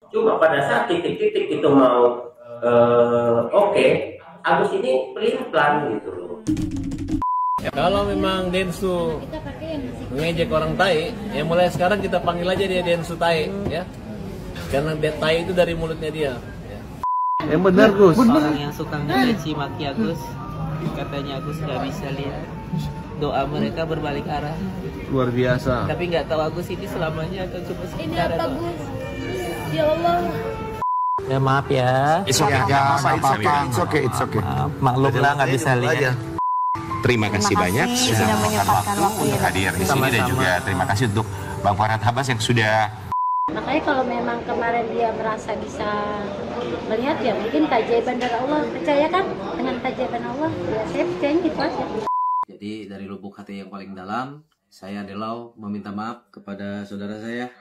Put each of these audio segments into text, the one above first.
Cuma pada saat titik-titik itu mau oke, Agus ini pelin-pelan gitu loh. Ya, kalau memang Densu mengejek orang Tai, ya mulai sekarang kita panggil aja dia Densu Tai, ya. Karena Tai itu dari mulutnya dia. Ya. Yang benar Gus. Orang yang suka ngecaci maki Agus, katanya Agus nggak bisa lihat. Doa mereka berbalik arah. Luar biasa. Tapi nggak tahu Agus ini selamanya atau cuma Ini sementara. apa Gus? Ya Allah. Ya maaf ya. It's okay, it's okay. Maklum lah nggak bisa lihat. Terima kasih banyak sudah menyempatkan waktu untuk hadir di sini dan juga terima kasih untuk Bang Farhad Habas yang sudah. Makanya kalau memang kemarin dia merasa bisa melihat ya mungkin keajaiban dari Allah. Percaya kan dengan keajaiban Allah? Ya saya percaya gitu aja. Jadi dari lubuk hati yang paling dalam, saya Delau meminta maaf kepada saudara saya.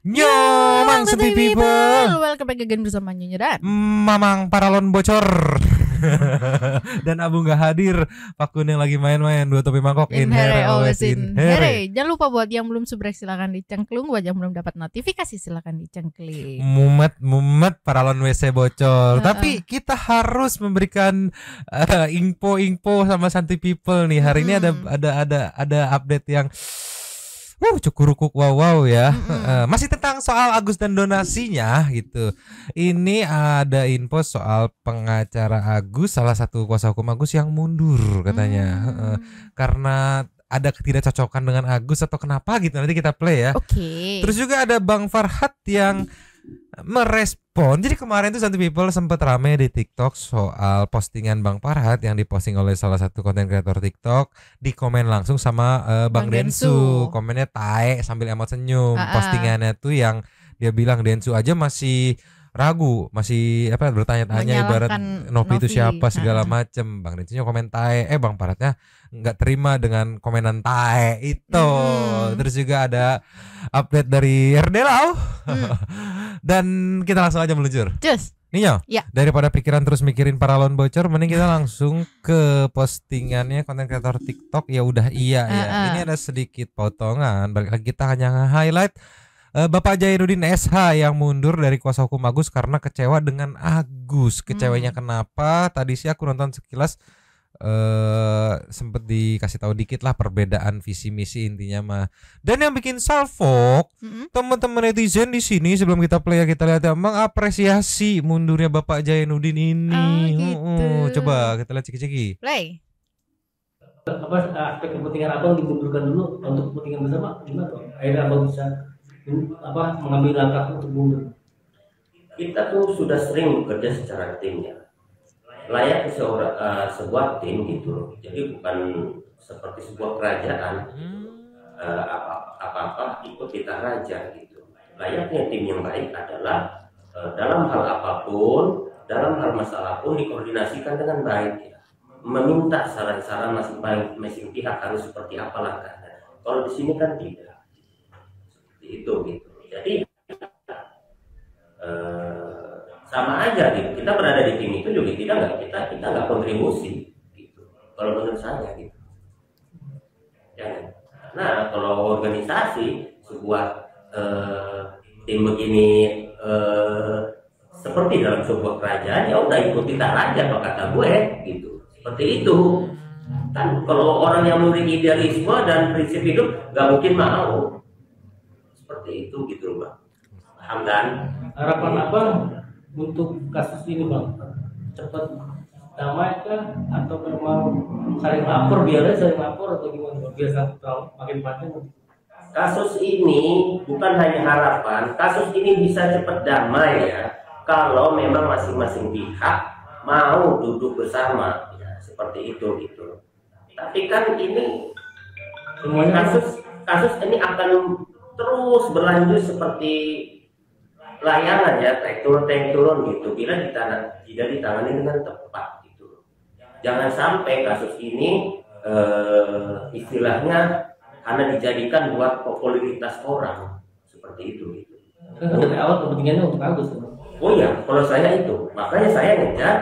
Yo, Mang Sepi People. Welcome back again bersama Nyonya dan Mamang Paralon bocor. Dan Abu nggak hadir. Pakun yang lagi main-main dua topi mangkok in here always in here. Jangan lupa buat yang belum subrek silakan dicengklung. Buat yang belum dapat notifikasi silakan dicengkling. Mumet Paralon WC bocor. Tapi kita harus memberikan info sama People nih. Hari ini ada update yang cukurukuk wow ya. Masih tentang soal Agus dan donasinya gitu. Ini ada info soal pengacara Agus, salah satu kuasa hukum Agus yang mundur katanya. Karena ada ketidakcocokan dengan Agus atau kenapa gitu, nanti kita play ya. Oke. Terus juga ada Bang Farhad yang merespon. Jadi kemarin tuh Santi People sempat rame di TikTok soal postingan Bang Farhad yang diposting oleh salah satu konten kreator TikTok, di komen langsung sama Bang Densu. Komennya tae sambil emot senyum. Postingannya tuh yang dia bilang Densu aja masih ragu, masih bertanya-tanya ibarat Novi itu siapa segala macem. Bang Densunya komen tae, Bang Farhadnya nggak terima dengan komenan tae itu. Terus juga ada update dari Erdelau. Dan kita langsung aja meluncur. Cus. Ninyo, ya. Daripada pikiran terus mikirin paralon bocor, mending kita langsung ke postingannya konten kreator TikTok. Ya udah ya. Ini ada sedikit potongan. Balik lagi kita hanya nge-highlight Bapak Jainuddin SH yang mundur dari kuasa hukum Agus karena kecewa dengan Agus. Kecewanya kenapa? Tadi sih aku nonton sekilas, sempet dikasih tahu dikit lah perbedaan visi misi intinya mah. Dan yang bikin salfok, teman-teman netizen di sini sebelum kita play ya, kita lihat ya, mengapresiasi mundurnya Bapak Jainuddin ini. Gitu. Coba kita lihat ciki-ciki. Play. Aspek kepentingan abang dimundurkan dulu untuk kepentingan bersama, gimana tuh? Akhirnya abang bisa mengambil langkah untuk mundur. Kita tuh sudah sering bekerja secara tim ya. Layak sebuah tim gitu loh. Jadi bukan seperti sebuah kerajaan. Apa-apa ikut kita raja gitu. Layaknya tim yang baik adalah dalam hal apapun, dalam hal masalah pun dikoordinasikan dengan baik ya. Meminta saran-saran masing-masing pihak harus seperti apa langkahnya. Kalau di sini kan tidak. Seperti itu gitu. Jadi sama aja gitu. Kita berada di tim itu juga kita nggak kontribusi gitu. Kalau menurut saya gitu. Ya. Nah, kalau organisasi sebuah tim begini seperti dalam sebuah kerajaan, ya udah ikut kita aja apa kata gue gitu. Seperti itu. Kan kalau orang yang memiliki idealisme dan prinsip hidup nggak mungkin mau. Seperti itu gitu, Bang. Paham kan? Harapan abang untuk kasus ini bang, cepat damai kah atau memang saling lapor, biarnya saling lapor atau gimana? Biar makin panjang. Kasus ini bukan hanya harapan, kasus ini bisa cepat damai ya kalau memang masing-masing pihak mau duduk bersama ya, seperti itu gitu. Tapi kan ini kasus ini akan terus berlanjut seperti layangan ya, naik turun gitu, bila tidak ditangani dengan tepat gitu. Jangan sampai kasus ini istilahnya karena dijadikan buat popularitas orang seperti itu gitu. Kan dari awal kepentingannya untuk Agus. Oh ya, kalau saya itu, makanya saya ngejar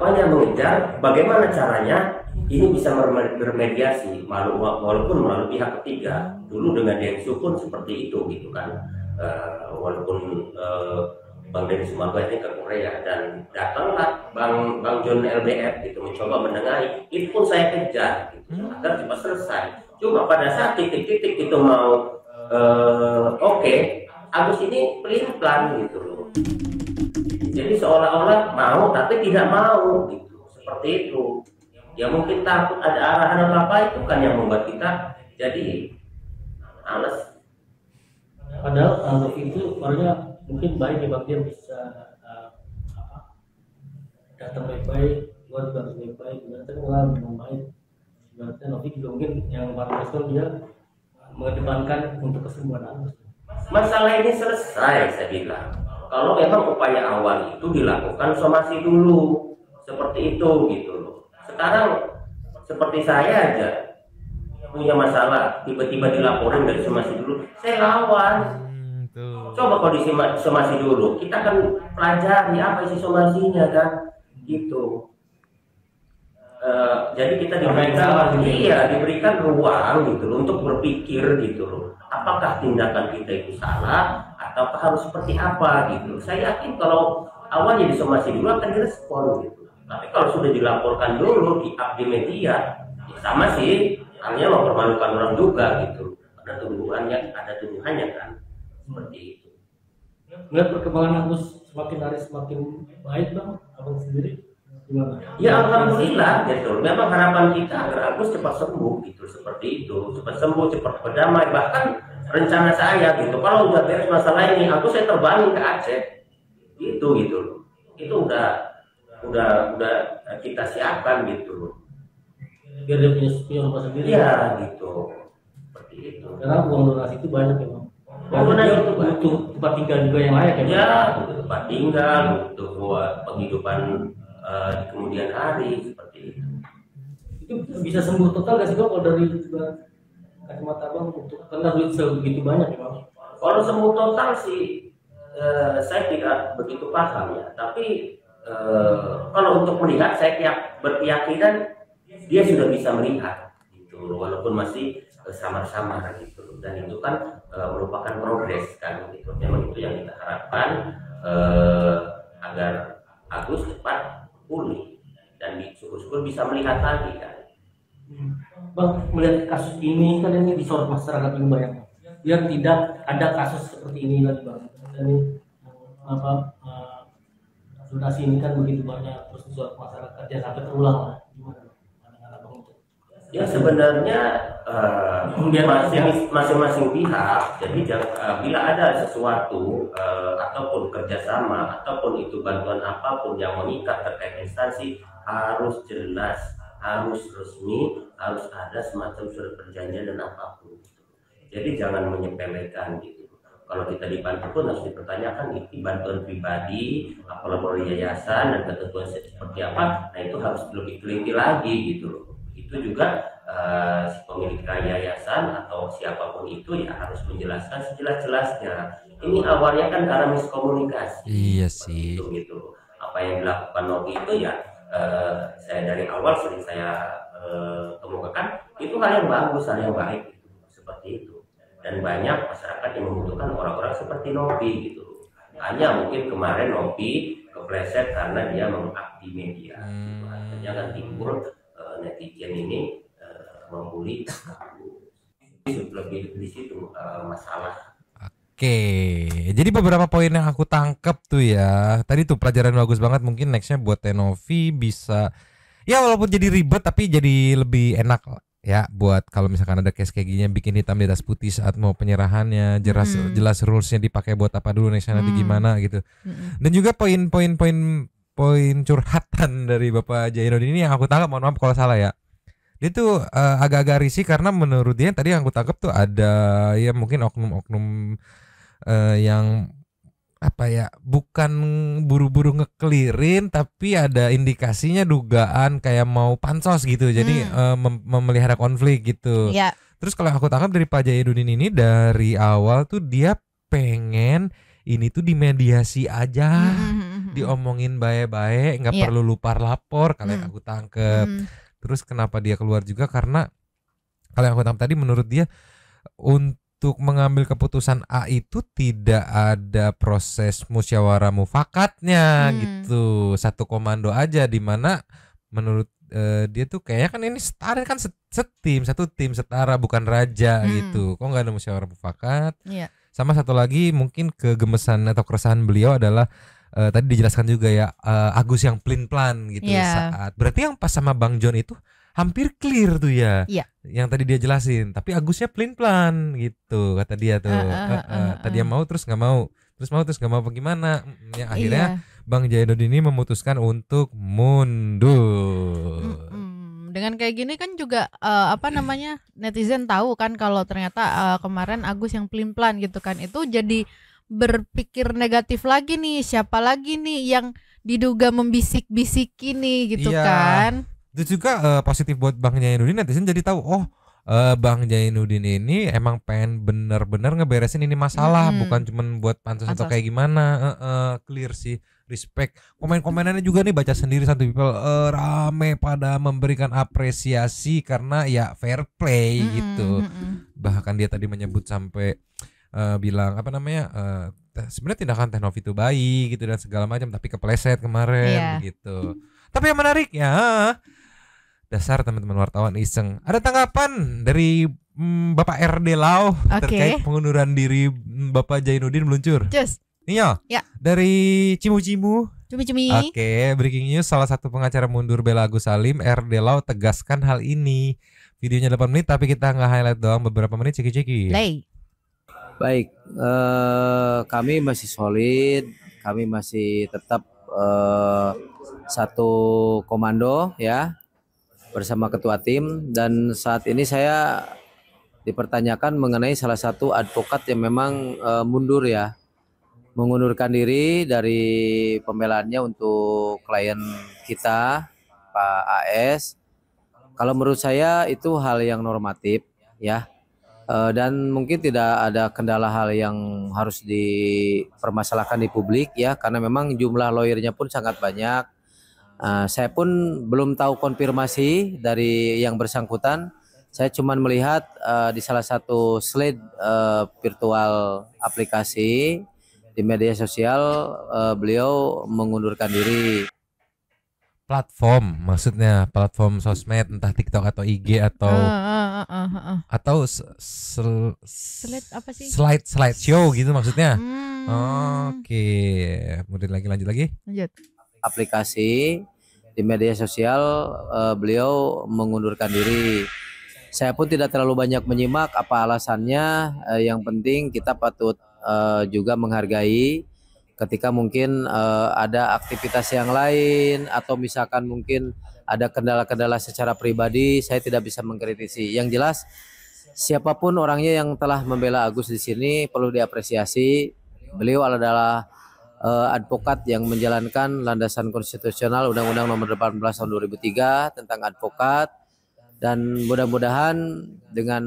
mengejar bagaimana caranya ini bisa bermediasi walaupun melalui pihak ketiga. Dulu dengan Densu pun seperti itu gitu kan. Walaupun Bang Denny Sumargo ini ke Korea dan datanglah Bang John LBF gitu mencoba menengahi, itu pun saya kejar gitu, agar cepat selesai. Cuma pada saat titik-titik itu mau oke, Agus ini pelin-pelan gitu loh. Jadi seolah-olah mau tapi tidak mau gitu, seperti itu. Ya mungkin takut ada arahan apa itu kan yang membuat kita jadi males. Padahal Aldo itu orangnya mungkin baik ya Bang, dia bisa datang baik-baik, luar juga baik-baik, berarti orang memang baik. Berarti Novi juga mungkin yang paling respon dia mengedepankan untuk kesembuhan Agus. Masalah ini selesai saya bilang. Kalau memang upaya awal itu dilakukan somasi dulu, seperti itu gitu loh. Sekarang seperti saya aja punya masalah, tiba-tiba dilaporin dari somasi dulu, saya lawan. Coba kalau di somasi dulu, kita kan pelajari apa isi somasinya kan, gitu. Jadi kita diberikan ruang gitu loh, untuk berpikir gitu loh. Apakah tindakan kita itu salah ataukah harus seperti apa gitu. Saya yakin kalau awalnya disomasi dulu akan direspon gitu. Tapi kalau sudah dilaporkan dulu di media, ya sama sih, halnya mempermalukan orang juga gitu. Ada tuduhannya kan, seperti itu. Melihat perkembangan Agus semakin hari semakin baik Bang, Abang sendiri gimana? Ya alhamdulillah gitu. Memang harapan kita agar Agus cepat sembuh gitu, seperti itu. Cepat sembuh, cepat berdamai. Bahkan rencana saya gitu, kalau udah beres masalah ini, Agus saya terbangin ke Aceh. Gitu loh. Itu udah kita siapkan gitu loh. Biar dia punya rumah sendiri. Iya gitu. Seperti itu. Karena uang donasi itu banyak ya Bang. Donasi itu butuh tempat tinggal juga yang layak ya. Ya, butuh tempat tinggal, butuh buat penghidupan di kemudian hari, seperti itu. Itu bisa sembuh total gak sih Bang kalau dari kacamata Bang untuk karena duit segitu banyak ya Bang? Kalau sembuh total sih saya tidak begitu paham ya, tapi kalau untuk melihat saya berkeyakinan dia sudah bisa melihat gitu, walaupun masih samar-samar gitu, dan itu kan merupakan progres kan gitu. Memang itu yang kita harapkan, agar Agus cepat pulih dan syukur-syukur bisa melihat lagi kan. Bang, melihat kasus ini kan ini disorot masyarakat yang banyak. Biar tidak ada kasus seperti ini lagi Bang. Ini donasi ini kan begitu banyak, terus disorot masyarakat ya sampai terulang lah. Gimana Bang itu? Ya sebenarnya masing-masing pihak. Jadi bila ada sesuatu ataupun kerjasama ataupun itu bantuan apapun yang mengikat terkait instansi, harus jelas, harus resmi, harus ada semacam surat perjanjian dan apapun. Jadi jangan menyepelekan gitu. Kalau kita dibantu pun harus dipertanyakan itu bantuan pribadi, apalagi yayasan dan ketentuan seperti apa. Nah itu harus lebih teliti lagi gitu loh. Itu juga si pemilik yayasan atau siapapun itu ya harus menjelaskan sejelas-jelasnya. Ini awalnya kan karena miskomunikasi. Iya sih. Gitu. Apa yang dilakukan Novi itu ya saya dari awal sering saya kemukakan itu hal yang bagus, hal yang baik gitu. Seperti itu. Dan banyak masyarakat yang membutuhkan orang-orang seperti Novi gitu. Hanya mungkin kemarin Novi kepleset karena dia mengabdi media. Gitu. Akhirnya kan timbul netizen ini membuli lebih di situ masalah. Oke, jadi beberapa poin yang aku tangkap tuh ya. Tadi tuh pelajaran bagus banget, mungkin nextnya buat Tenovi bisa ya walaupun jadi ribet tapi jadi lebih enak ya buat kalau misalkan ada case kayak gini bikin hitam di atas putih saat mau penyerahannya, jelas rulesnya dipakai buat apa dulu, nextnya nanti gimana gitu. Dan juga poin curhatan dari Bapak Jainuddin ini yang aku tangkap, mohon maaf kalau salah ya. Dia tuh agak-agak risih karena menurut dia tadi yang aku tangkap tuh ada ya mungkin oknum-oknum yang apa ya, bukan buru-buru ngekelirin tapi ada indikasinya dugaan kayak mau pansos gitu. Jadi memelihara konflik gitu. Ya. Terus kalau aku tangkap dari Pak Jainuddin ini dari awal tuh dia pengen ini tuh dimediasi aja. diomongin baik-baik, nggak Iya. perlu lupa lapor kalau yang aku tangkep. Mm. Terus kenapa dia keluar juga karena kalau yang aku tangkap tadi menurut dia untuk mengambil keputusan A itu tidak ada proses musyawarah mufakatnya gitu, satu komando aja, di mana menurut dia tuh kayaknya kan ini setara kan setim, satu tim setara bukan raja gitu. Kok nggak ada musyawarah mufakat? Iya. Sama satu lagi mungkin kegemesan atau keresahan beliau adalah tadi dijelaskan juga ya, Agus yang pelin-pelan gitu saat. Berarti yang pas sama Bang John itu hampir clear tuh ya. Iya. Yang tadi dia jelasin, tapi Agusnya pelin-pelan gitu kata dia tuh. Tadi yang mau terus nggak mau, terus mau terus nggak mau, bagaimana? Ya akhirnya Bang Jainuddin ini memutuskan untuk mundur. Dengan kayak gini kan juga netizen tahu kan kalau ternyata kemarin Agus yang pelin-pelan gitu kan, itu jadi berpikir negatif lagi nih, siapa lagi nih yang diduga membisik-bisik ini gitu kan. Itu juga positif buat Bang Jainuddin, netizen jadi tahu Bang Jainuddin ini emang pengen bener-bener ngeberesin ini masalah, bukan cuman buat pansus atau kayak gimana. Clear sih, respect. Komen-komenannya juga nih baca sendiri satu people rame pada memberikan apresiasi karena ya fair play gitu. Bahkan dia tadi menyebut sampai bilang sebenarnya tindakan Teh Novi itu baik gitu dan segala macam, tapi kepleset kemarin gitu. Tapi yang menarik ya, dasar teman-teman wartawan iseng. Ada tanggapan dari Bapak RD Lau terkait pengunduran diri Bapak Jainuddin meluncur? Just. Iya. Ya. Dari Cimu-Cimu. Cumi-cumi. Oke, breaking news, salah satu pengacara mundur Bella Agus Salim, RD Lau tegaskan hal ini. Videonya 8 menit tapi kita nggak highlight doang, beberapa menit ceki-ceki. Baik, kami masih solid, kami masih tetap satu komando ya, bersama ketua tim, dan saat ini saya dipertanyakan mengenai salah satu advokat yang memang mundur ya, mengundurkan diri dari pembelaannya untuk klien kita Pak AS. Kalau menurut saya itu hal yang normatif ya, dan mungkin tidak ada kendala hal yang harus dipermasalahkan di publik ya, karena memang jumlah lawyernya pun sangat banyak. Saya pun belum tahu konfirmasi dari yang bersangkutan. Saya cuma melihat di salah satu slide virtual aplikasi di media sosial beliau mengundurkan diri. Platform, maksudnya platform sosmed, entah TikTok atau IG atau atau slide show gitu maksudnya. Oke, kemudian lanjut lagi. Aplikasi di media sosial beliau mengundurkan diri. Saya pun tidak terlalu banyak menyimak apa alasannya. Yang penting kita patut juga menghargai ketika mungkin ada aktivitas yang lain atau misalkan mungkin ada kendala-kendala secara pribadi, saya tidak bisa mengkritisi. Yang jelas siapapun orangnya yang telah membela Agus di sini perlu diapresiasi. Beliau adalah advokat yang menjalankan landasan konstitusional Undang-Undang Nomor 18 Tahun 2003 tentang advokat, dan mudah-mudahan dengan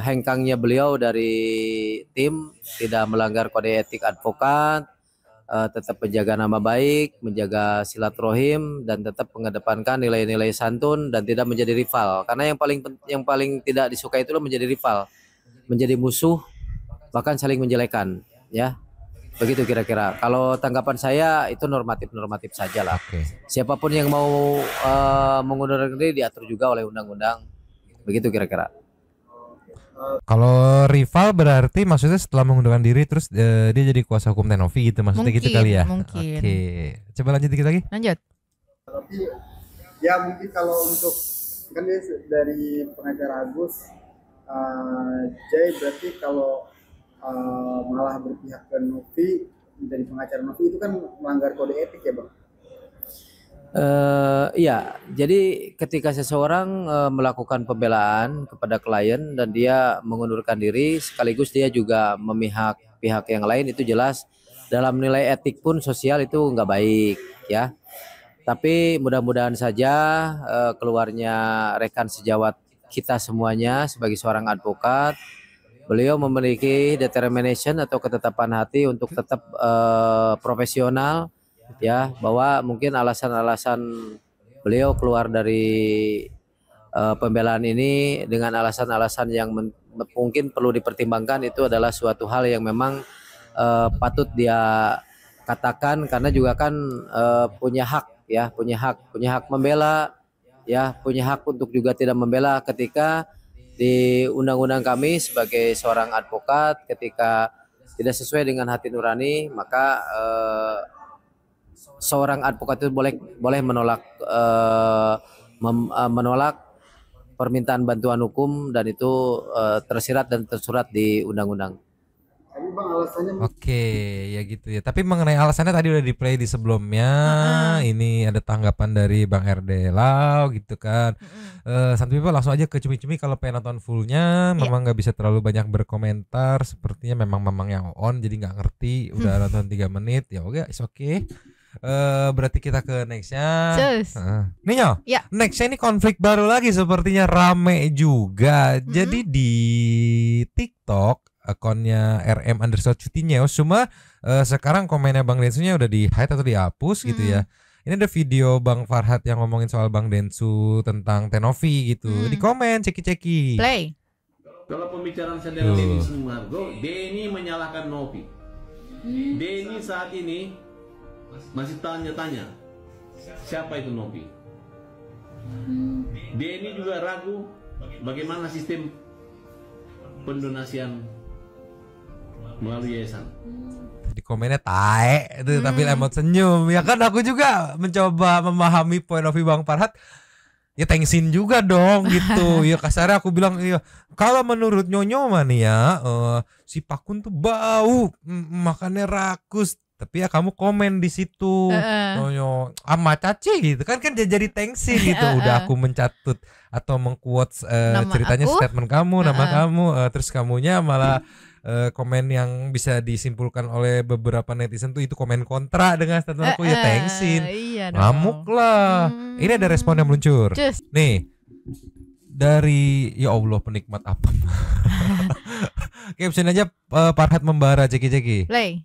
hengkangnya beliau dari tim tidak melanggar kode etik advokat, tetap menjaga nama baik, menjaga silaturahim, dan tetap mengedepankan nilai-nilai santun dan tidak menjadi rival. Karena yang paling tidak disukai itu menjadi rival, menjadi musuh, bahkan saling menjelekan ya. Begitu kira-kira. Kalau tanggapan saya itu normatif saja lah. Siapapun yang mau mengundurkan diri diatur juga oleh undang-undang. Begitu kira-kira. Kalau rival berarti maksudnya setelah mengundurkan diri terus dia jadi kuasa hukum Teh Novi gitu maksudnya, mungkin, gitu kali ya. Mungkin. Oke. Coba lanjut dikit lagi. Lanjut. Tapi ya mungkin kalau untuk kan dia dari pengacara Agus, Jai berarti kalau malah berpihak ke Novi dari pengacara Novi itu kan melanggar kode etik ya Bang? Iya, jadi ketika seseorang melakukan pembelaan kepada klien dan dia mengundurkan diri sekaligus dia juga memihak pihak yang lain, itu jelas dalam nilai etik pun sosial itu nggak baik ya. Tapi mudah-mudahan saja keluarnya rekan sejawat kita semuanya sebagai seorang advokat beliau memiliki determination atau ketetapan hati untuk tetap profesional, ya, bahwa mungkin alasan-alasan beliau keluar dari pembelaan ini dengan alasan-alasan yang mungkin perlu dipertimbangkan, itu adalah suatu hal yang memang patut dia katakan, karena juga kan punya hak, ya, punya hak membela, ya, punya hak untuk juga tidak membela ketika di undang-undang kami sebagai seorang advokat, ketika tidak sesuai dengan hati nurani, maka seorang advokat itu boleh menolak menolak permintaan bantuan hukum, dan itu tersirat dan tersurat di undang-undang. Tapi Bang alasannya Oke, ya gitu ya. Tapi mengenai alasannya tadi udah di play di sebelumnya. Ini ada tanggapan dari Bang RD Lau gitu kan. Santai People langsung aja ke cumi-cumi kalau pengen nonton fullnya. Memang nggak bisa terlalu banyak berkomentar. Sepertinya memang yang on jadi nggak ngerti. Udah nonton 3 menit ya oke, it's okay. Berarti kita ke nextnya. Nih Nyo, nextnya ini konflik baru lagi sepertinya, rame juga. Jadi di TikTok akunnya RM_Cutinyo, cuma sekarang komennya Bang Densunya udah di hide atau dihapus gitu ya. Ini ada video Bang Farhat yang ngomongin soal Bang Densu tentang Tenovi gitu. Di komen ceki-ceki. Play. Kalau pembicaraan saya dengan Denny Sumargo, Denny menyalahkan Novi. Denny saat ini masih tanya-tanya siapa itu Novi. Denny juga ragu bagaimana sistem pendonasian melalui yayasan. Di komennya tae itu tapi emot senyum. Ya kan aku juga mencoba memahami point of view Bang Farhat. Ya thanksin juga dong gitu. Ya kasarnya aku bilang iya, kalau menurut Nyonyo mah nih ya, si Pakun tuh bau, makannya rakus. Tapi ya kamu komen di situ, Nyonyo ama caci gitu kan dia jadi thanksin gitu. Udah aku mencatut atau mengquotes ceritanya aku, statement kamu, nama kamu, terus kamunya malah komen yang bisa disimpulkan oleh beberapa netizen tuh itu komen kontra dengan statement aku, ya thanksin. Ngamuk lah. Ini ada respon yang meluncur. Nih dari ya Allah penikmat apa? Caption aja Farhat membara ceki-ceki. Play.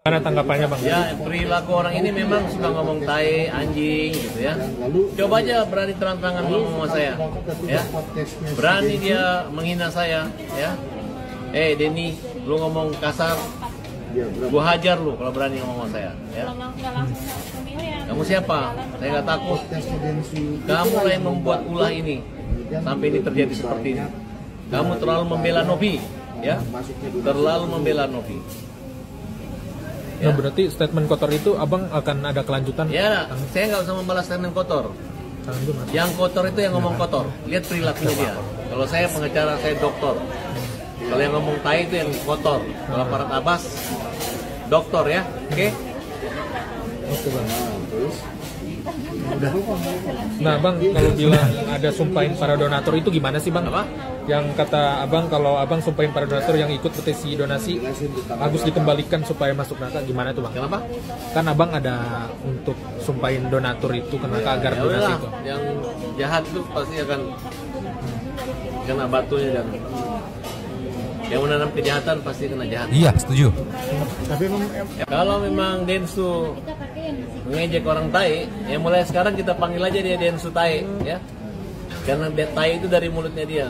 Mana tanggapannya Bang? Ya, perilaku orang ini memang suka ngomong tai, anjing gitu ya. Coba aja berani terang-terangan ngomong sama saya, ya. Berani dia menghina saya, ya. Denny, lu ngomong kasar, gua hajar lu kalau berani ngomong sama saya, ya. Kamu siapa? Saya nggak takut. Kamu lah yang membuat ulah ini sampai ini terjadi seperti ini. Kamu terlalu membela Novi, ya. Terlalu membela Novi. Nah, berarti statement kotor itu abang akan ada kelanjutan? Ya, saya nggak usah membalas statement kotor. Yang kotor itu yang ngomong kotor. Lihat perilakunya dia. Kalau saya pengacara, saya dokter. Kalau yang ngomong tai itu yang kotor. Kalau Farhat Abbas, dokter ya, oke? Oke Bang. Nah Bang, kalau bilang ada sumpahin para donatur itu gimana sih Bang? Apa? Yang kata abang kalau abang sumpahin para donatur yang ikut petisi donasi Agus dikembalikan supaya masuk neraka, gimana tuh Bang? Kenapa? Kan abang ada untuk sumpahin donatur itu ke neraka agar ya donasi udahlah, itu. yang jahat itu pasti akan kena batunya, dan yang menanam kejahatan pasti kena jahat. Iya, setuju. Tapi kalau memang Densu mengejek orang tai, ya mulai sekarang kita panggil aja dia Densu tai, ya. Karena dia tai itu dari mulutnya dia.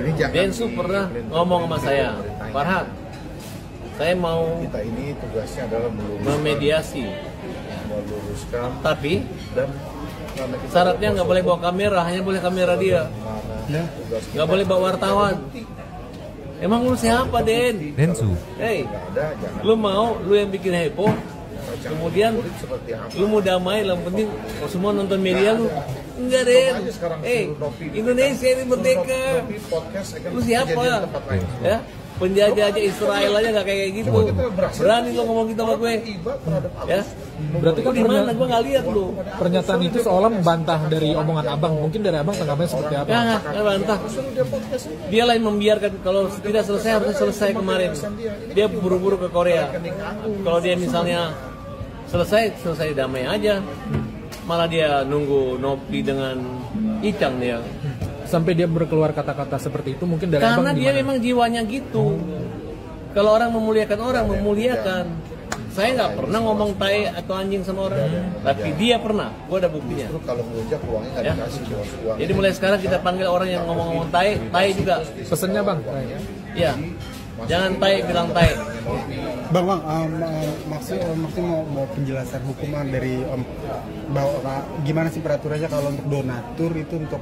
Ya. Densu pernah ngomong sama saya, Farhat, saya mau kita ini tugasnya adalah memediasi, meluruskan, tapi syaratnya nggak boleh bawa kamera, hanya boleh kamera dia, nggak boleh bawa wartawan. Emang lu siapa, Den? Densu. Lu mau, lu yang bikin heboh, kemudian lu mau damai, yang penting semua nonton media lu. Enggak, Den. Indonesia ini merdeka. Lu siapa? Ya? Penjajah aja Israel aja nggak kayak gitu. Berani lo ngomong gitu sama gue, ya? Berarti kan di mana? Gue nggak lihat lo. Pernyataan itu seolah membantah dari omongan abang. Mungkin dari abang tanggapannya seperti apa? Ya nggak bantah. Dia lain membiarkan, kalau tidak selesai harusnya selesai kemarin. Dia buru-buru ke Korea. Kalau dia misalnya selesai damai aja. Malah dia nunggu Novi dengan Icang dia. sampai dia berkeluar kata-kata seperti itu mungkin dari Karena abang dia gimana? memang jiwanya gitu. Kalau orang memuliakan orang, memuliakan. Saya nggak pernah ngomong tai atau anjing sama orang, tapi dia pernah. Gua ada buktinya. Justru kalau melunjak uangnya nggak Ya. dikasih uang. Jadi mulai sekarang kita panggil orang yang ngomong-ngomong tai, tai juga. Pesennya bang. Ya, jangan tai bilang tai. Bang, maksudnya mau penjelasan hukuman dari Om bahwa gimana sih peraturannya kalau untuk donatur itu untuk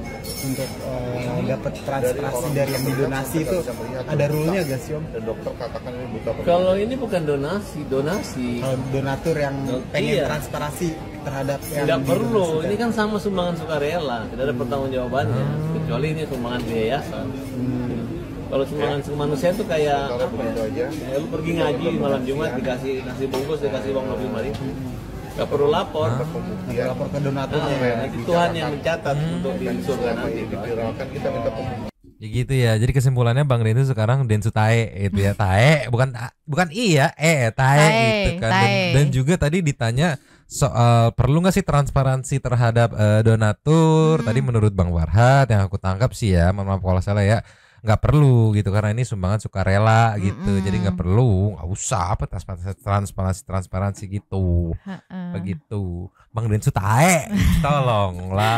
dapat transparansi dari yang didonasi itu ada rule-nya gak sih Om? Dan dokter katakan ini buta Kalau ini bukan donasi. Kalau donatur yang pengen Iya. transparansi terhadap yang Nggak perlu. didonasikan. Ini kan sama sumbangan sukarela, tidak ada pertanggungjawabannya. Kecuali ini sumbangan ke yayasan. Kalau sumbangan manusia itu kayak apa ya? Ya, lu pergi ngaji malam Jumat dikasih nasi bungkus, dikasih uang lebih 5.000. Gak perlu lapor. Lapor ke donaturnya. Nanti Tuhan yang mencatat untuk di surga nanti. Dipiralkan kita minta pembuktian. Ya gitu ya. Jadi kesimpulannya Bang Densu sekarang Densu tae itu ya. Tae bukan iya, tae gitu kan. Dan juga tadi ditanya soal perlu nggak sih transparansi terhadap donatur. Tadi menurut Bang Farhat yang aku tangkap sih ya, mohon maaf kalau salah ya, nggak perlu gitu karena ini sumbangan sukarela gitu. Jadi nggak perlu, nggak usah apa transparansi gitu. Begitu. Bang Densu tae, tolonglah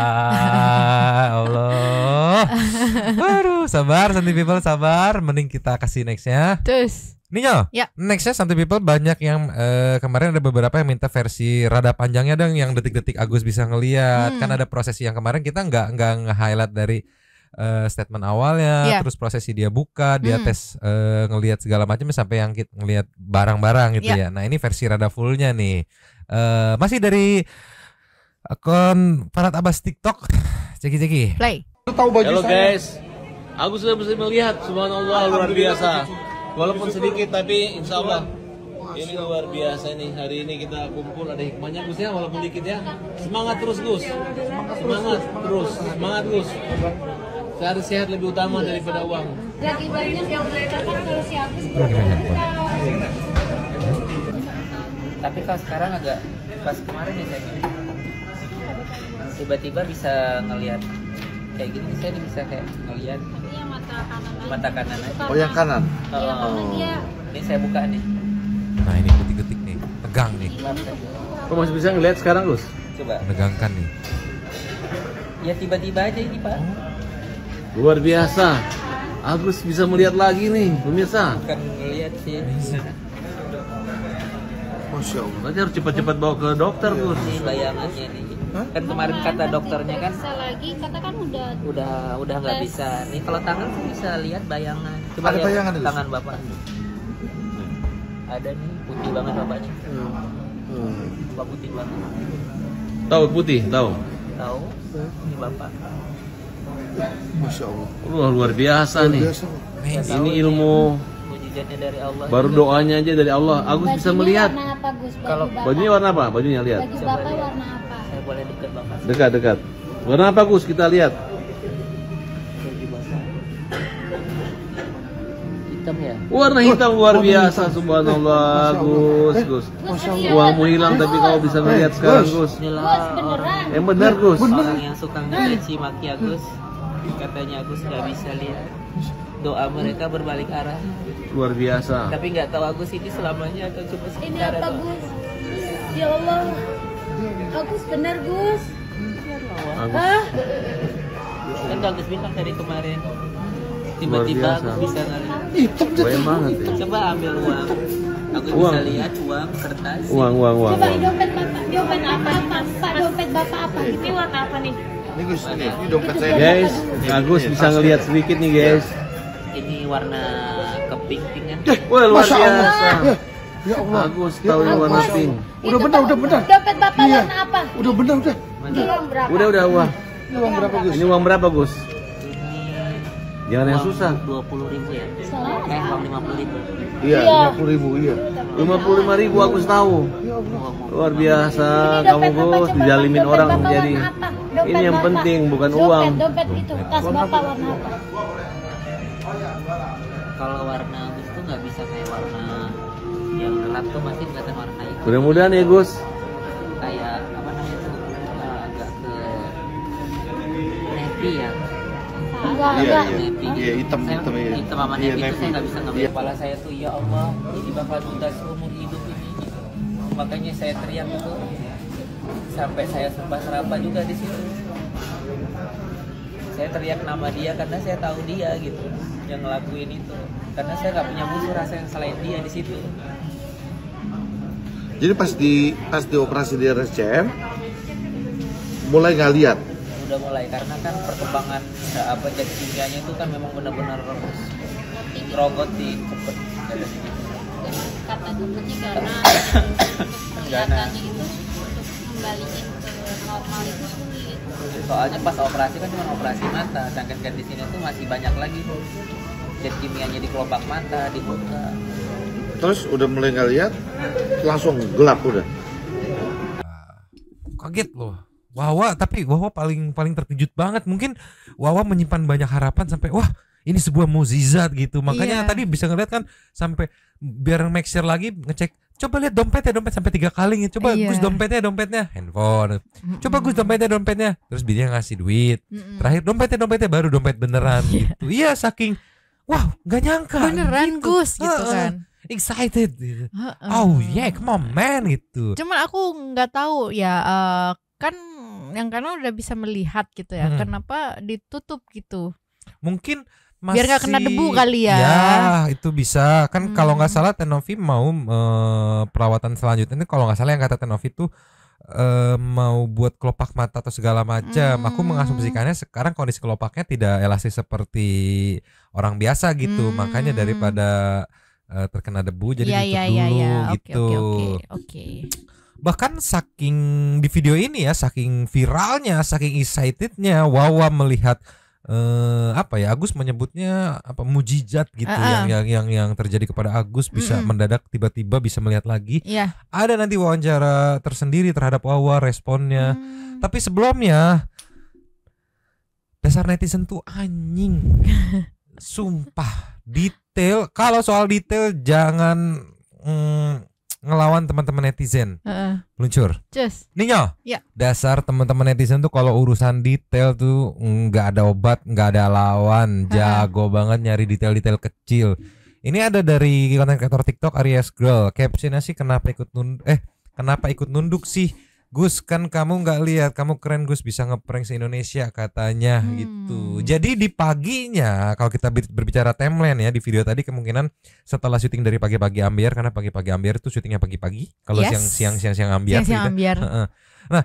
Allah. Aduh, sabar Santi People, sabar. Mending kita kasih nextnya. Terus Ninyo, ya. Nextnya Santi People banyak yang kemarin ada beberapa yang minta versi rada panjangnya dong, yang detik-detik Agus bisa ngelihat. Kan ada prosesi yang kemarin kita nggak nge-highlight dari statement awalnya, terus prosesi dia buka, dia tes ngelihat segala macam sampai yang kita ngelihat barang-barang gitu ya. Nah ini versi rada fullnya nih, masih dari akun Farhat Abbas TikTok. Ceki. Play. Halo guys, aku sudah bisa melihat, subhanallah luar biasa. Walaupun sedikit tapi insya Allah ini luar biasa nih. Hari ini kita kumpul, ada hikmahnya Gus ya, walaupun dikit ya. Semangat terus Gus, semangat Gus. Cari sehat lebih utama daripada uang. Lagi banyak yang mengatakan kalau si Agus Tapi kalau sekarang agak pas kemarin ya saya tiba-tiba bisa ngelihat kayak gini, saya bisa kayak ngelihat mata kanan aja. Oh yang kanan? Ini saya buka nih. Nah ini ketik-ketik nih, tegang nih. Kok masih bisa ngelihat sekarang Gus? Coba. Menegangkan nih. Ya tiba-tiba aja ini Pak. Luar biasa. Agus bisa melihat lagi nih pemirsa. Bukan ngelihat sih. Masya Allah. Nanti harus cepat-cepat bawa ke dokter Gus. Ini bayangannya nih. Kan kemarin kata dokternya kan bisa lagi, kata kan udah nggak bisa. Nih kalau tangan sih bisa lihat bayangan. Coba Ada lihat bayangan itu? tangan Bapak. Ada nih, putih banget Bapaknya. Bapak putih banget. Tahu putih, tahu. Tahu? Ini Bapak. Masya Allah. Luar biasa nih. Ini ilmu. Mujizatnya dari Allah. Baru doanya aja dari Allah. Agus bisa melihat. Warna apa Gus? Kalau Bajunya warna apa? Bajunya lihat. Baju Bapak warna apa? saya boleh dekat Bapak. Dekat. Warna apa Gus? Kita lihat. Baju Bapak. Hitam ya? Warna hitam luar biasa, subhanallah Gus. Uangmu hilang tapi kau bisa melihat sekarang Gus. Inilah orang Yang benar Gus. Orang yang suka ngecaci maki Agus. Katanya Agus nggak bisa lihat. Doa mereka berbalik arah. Luar biasa. Tapi nggak tahu Agus ini selamanya atau cuma Ini sebentar. apa Gus? Ya Allah. Agus benar Gus. Hah? Kan Agus bilang dari kemarin. Tiba-tiba Luar biasa. Agus bisa ngeliat. Banyak banget ya. Coba ambil uang. Agus Uang. bisa lihat uang, kertas. Uang. Coba dompet Bapak. Dompet apa? Pak dompet Bapak apa? Ini warna apa nih? Ini Gus, ini dompet saya. Guys, Agus bisa ngelihat sedikit nih guys. Ini warna kepink-pinkan. Wah luar Masya Allah. biasa. Ya Allah. Agus tahu ini warna pink. Udah benar. Dompet Bapak warna apa? Udah benar. Ini uang berapa? Udah uang. Ini uang berapa Gus? Ini uang berapa Gus? Jangan yang susah. 20.000 ya. Uang 50.000. Iya, 50.000 iya. 55.000 Agus tahu. Luar biasa kamu Gus, dijalimin orang menjadi. Ini yang penting bukan uang. Dompet itu, tas Bapak warna apa? Kalau warna Agus tuh nggak bisa kayak warna yang gelap tuh masih kelihatan warna itu. Mudah-mudahan ya Gus. Kayak apa namanya tuh agak ke navy ya. enggak. Iya, hitam ya. Hitam sama Iya, navy itu navy. saya nggak bisa ngambil. Kepala saya tuh ya Allah, ini bakal tunda seumur hidup ini. Makanya saya teriak itu sampai saya sumpah serapah juga di situ. Saya teriak nama dia karena saya tahu dia gitu yang ngelakuin itu. Karena saya nggak punya musuh rasa yang selain dia di situ. Jadi pas di operasi di RSCM mulai nggak lihat. Udah mulai karena kan perkembangan zat kimianya itu kan memang benar-benar robotik cepet dari situ. Kata dokternya karena kelihatannya itu untuk kembaliin ke normal itu sulit. Soalnya pas operasi kan cuma operasi mata, sedangkan kan di sini tuh masih banyak lagi zat kimianya di kelopak mata, di muka. Terus udah mulai nggak lihat, langsung gelap udah. Kaget loh. Wawa, tapi Wawa paling terkejut banget. Mungkin Wawa menyimpan banyak harapan sampai wah ini sebuah mukjizat gitu. Makanya tadi bisa ngeliat kan sampai biar make sure lagi ngecek. Coba lihat dompet sampai 3 kali. Coba Gus dompetnya handphone. Coba Gus dompetnya. Terus dia ngasih duit. Terakhir dompetnya baru dompet beneran gitu. Iya saking wow nggak nyangka. Beneran gitu. Gus gitu kan. Excited gitu. Oh yeah, come on man gitu. Cuman aku nggak tahu ya kan yang karena udah bisa melihat gitu ya. Kenapa ditutup gitu? Mungkin masih, biar nggak kena debu kali ya. Ya itu bisa kan kalau nggak salah Tenovi mau perawatan selanjutnya. Kalau nggak salah yang kata Tenovi tuh mau buat kelopak mata atau segala macam. Aku mengasumsikannya sekarang kondisi kelopaknya tidak elastis seperti orang biasa gitu. Makanya daripada terkena debu jadi ditutup dulu gitu. Oke. Bahkan saking di video ini ya, saking viralnya, saking excitednya Wawa melihat Agus menyebutnya mujizat gitu yang terjadi kepada Agus bisa mendadak tiba-tiba bisa melihat lagi. Ada nanti wawancara tersendiri terhadap Wawa responnya. Tapi sebelumnya dasar netizen tuh anjing. Sumpah detail. Kalau soal detail jangan ngelawan teman-teman netizen. Meluncur. Ninyo. Dasar teman-teman netizen tuh kalau urusan detail tuh nggak ada obat, nggak ada lawan. Jago banget nyari detail-detail kecil. Ini ada dari konten kreator TikTok Aries Girl. Captionnya sih kenapa ikut nunduk sih? Gus kan kamu nggak lihat, kamu keren Gus bisa ngeprank se-Indonesia katanya gitu. Jadi di paginya kalau kita berbicara timeline ya di video tadi kemungkinan setelah syuting dari pagi-pagi Ambiar karena pagi-pagi Ambiar itu syutingnya pagi-pagi. Kalau siang Ambiar. Nah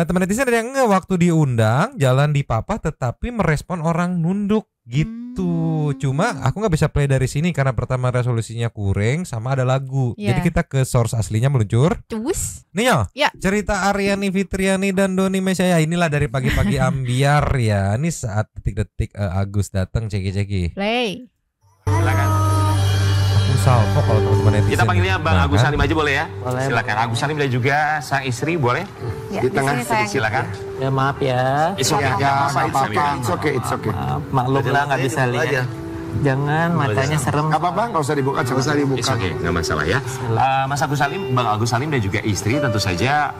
teman netizen ada yang waktu diundang jalan di papa tetapi merespon orang nunduk gitu. Cuma aku nggak bisa play dari sini karena pertama resolusinya kurang sama ada lagu. Jadi kita ke source aslinya meluncur. Ninyo, cerita Aryani Fitriani dan Doni Mesaya inilah dari pagi-pagi Ambiar ya. Ini saat detik-detik Agus datang ceki-ceki. Play. Silakan. Aku salvo kalau teman-teman netizen. Kita panggilnya Bang Agus Salim aja boleh ya? Boleh. Silakan Agus Salim dan juga sang istri boleh? Di tengah silakan. Ya maaf ya. It's okay. It's okay. Maklum lah nggak bisa lihat. Jangan matanya serem. Apa bang? Nggak usah dibuka. Nggak usah dibuka. It's okay, nggak masalah ya. Mas Agus Salim, Bang Agus Salim dan juga istri tentu saja